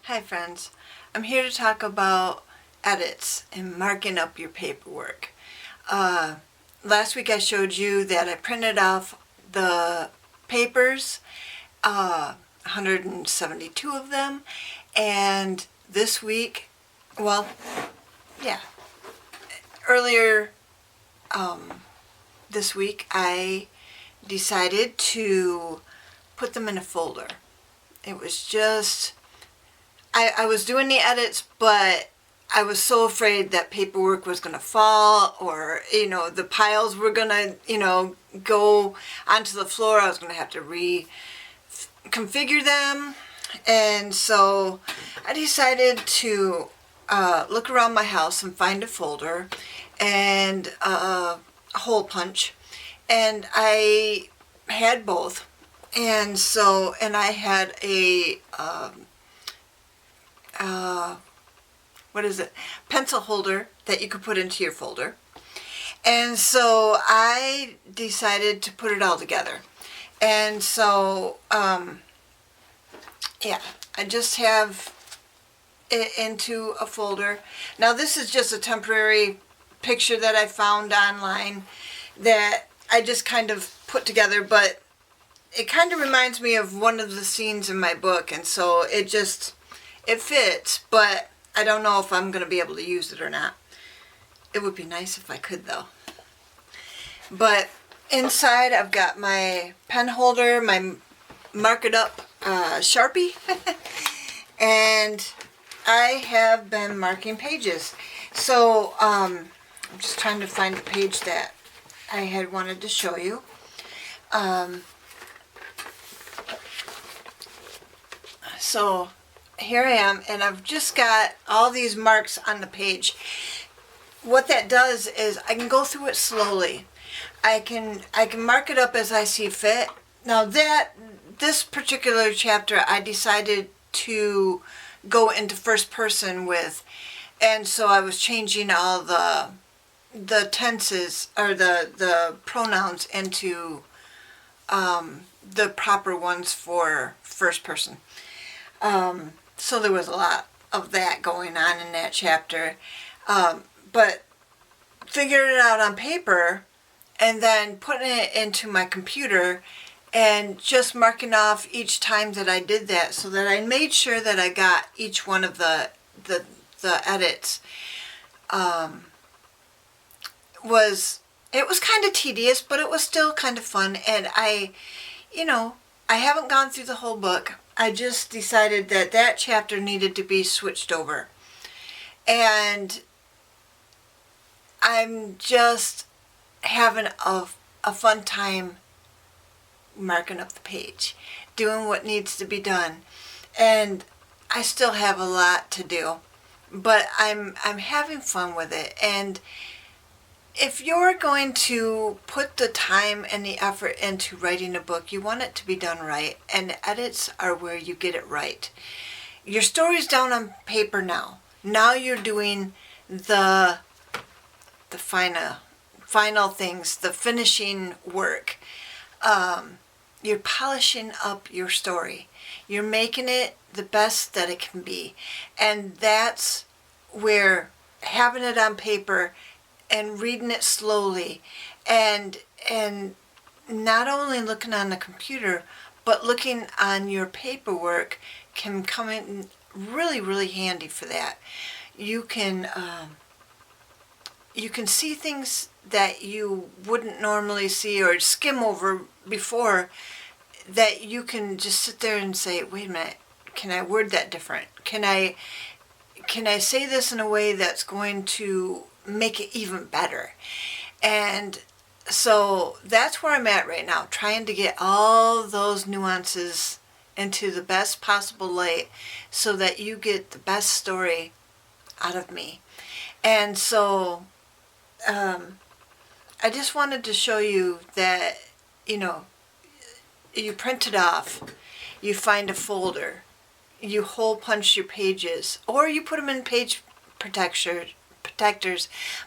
Hi friends, I'm here to talk about edits and marking up your paperwork. Last week I showed you that I printed off the papers, 172 of them, and this week, earlier this week I decided to put them in a folder. It was just I was doing the edits, but I was so afraid that paperwork was going to fall, or, the piles were going to, go onto the floor. I was going to have to reconfigure them. And so I decided to look around my house and find a folder and a hole punch. And I had both. And I had a pencil holder that you could put into your folder. And so I decided to put it all together. And so, I just have it into a folder. Now this is just a temporary picture that I found online that I just kind of put together, but it kind of reminds me of one of the scenes in my book, and so it fits, but I don't know if I'm going to be able to use it or not. It would be nice if I could, though. But inside I've got my pen holder, my Mark It Up Sharpie, and I have been marking pages. So I'm just trying to find the page that I had wanted to show you. So here I am, and I've just got all these marks on the page. What that does is I can go through it slowly. I can mark it up as I see fit. Now this particular chapter I decided to go into first person with, and so I was changing all the tenses or the pronouns into the proper ones for first person. So there was a lot of that going on in that chapter. But figuring it out on paper and then putting it into my computer and just marking off each time that I did that, so that I made sure that I got each one of the edits. Was kind of tedious, but it was still kind of fun. And I haven't gone through the whole book. I just decided that chapter needed to be switched over. And I'm just having a fun time marking up the page, doing what needs to be done. And I still have a lot to do, but I'm having fun with it. And if you're going to put the time and the effort into writing a book, you want it to be done right, and edits are where you get it right. Your story's down on paper now. Now you're doing the final things, the finishing work. You're polishing up your story. You're making it the best that it can be. And that's where having it on paper and reading it slowly, and not only looking on the computer, but looking on your paperwork can come in really, really handy for that. You can see things that you wouldn't normally see or skim over before, that you can just sit there and say, wait a minute, can I word that different? Can I say this in a way that's going to make it even better? And so that's where I'm at right now, trying to get all those nuances into the best possible light so that you get the best story out of me. And so I just wanted to show you that, you print it off, you find a folder, you hole punch your pages, or you put them in page protectors,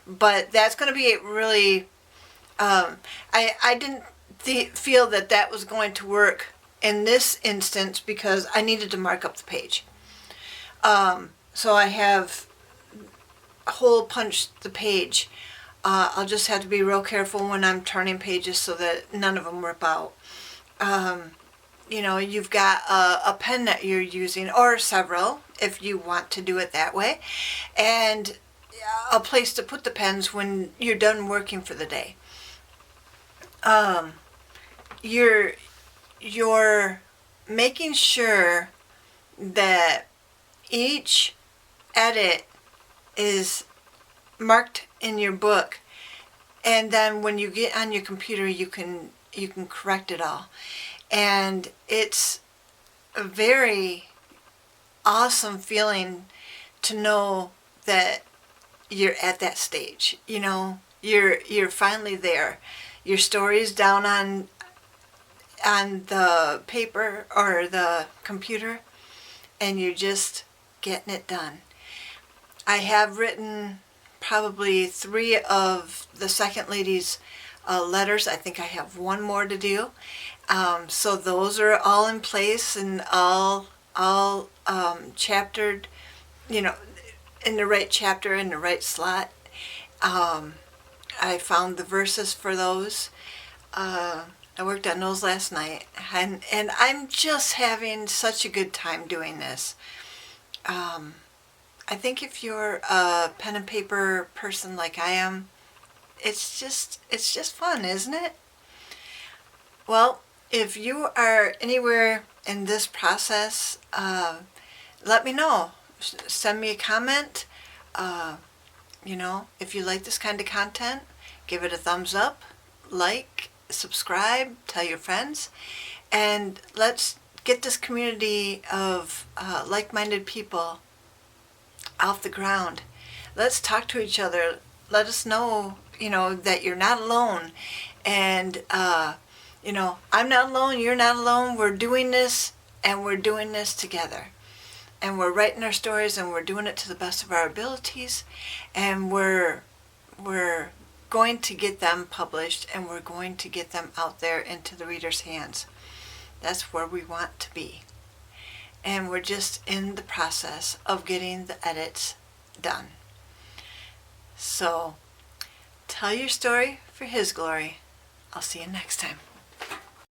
but that's going to be really, I didn't feel that was going to work in this instance because I needed to mark up the page. So I have hole punched the page. I'll just have to be real careful when I'm turning pages so that none of them rip out. You've got a pen that you're using, or several, if you want to do it that way, and a place to put the pens when you're done working for the day. You're making sure that each edit is marked in your book, and then when you get on your computer you can correct it all. And it's a very awesome feeling to know that you're at that stage. You're finally there. Your story's down on the paper or the computer, and you're just getting it done. I have written probably 3 of the second lady's letters. I think I have 1 more to do. So those are all in place and all chaptered, in the right chapter, in the right slot. I found the verses for those. I worked on those last night, and I'm just having such a good time doing this. I think if you're a pen and paper person like I am, it's just fun, isn't it? Well, if you are anywhere in this process, let me know. Send me a comment. If you like this kind of content, give it a thumbs up, like, subscribe, tell your friends, and let's get this community of like-minded people off the ground. Let's talk to each other. Let us know, that you're not alone. And, I'm not alone, you're not alone. We're doing this, and we're doing this together. And we're writing our stories, and we're doing it to the best of our abilities. And we're going to get them published, and we're going to get them out there into the reader's hands. That's where we want to be. And we're just in the process of getting the edits done. So, tell your story for His glory. I'll see you next time.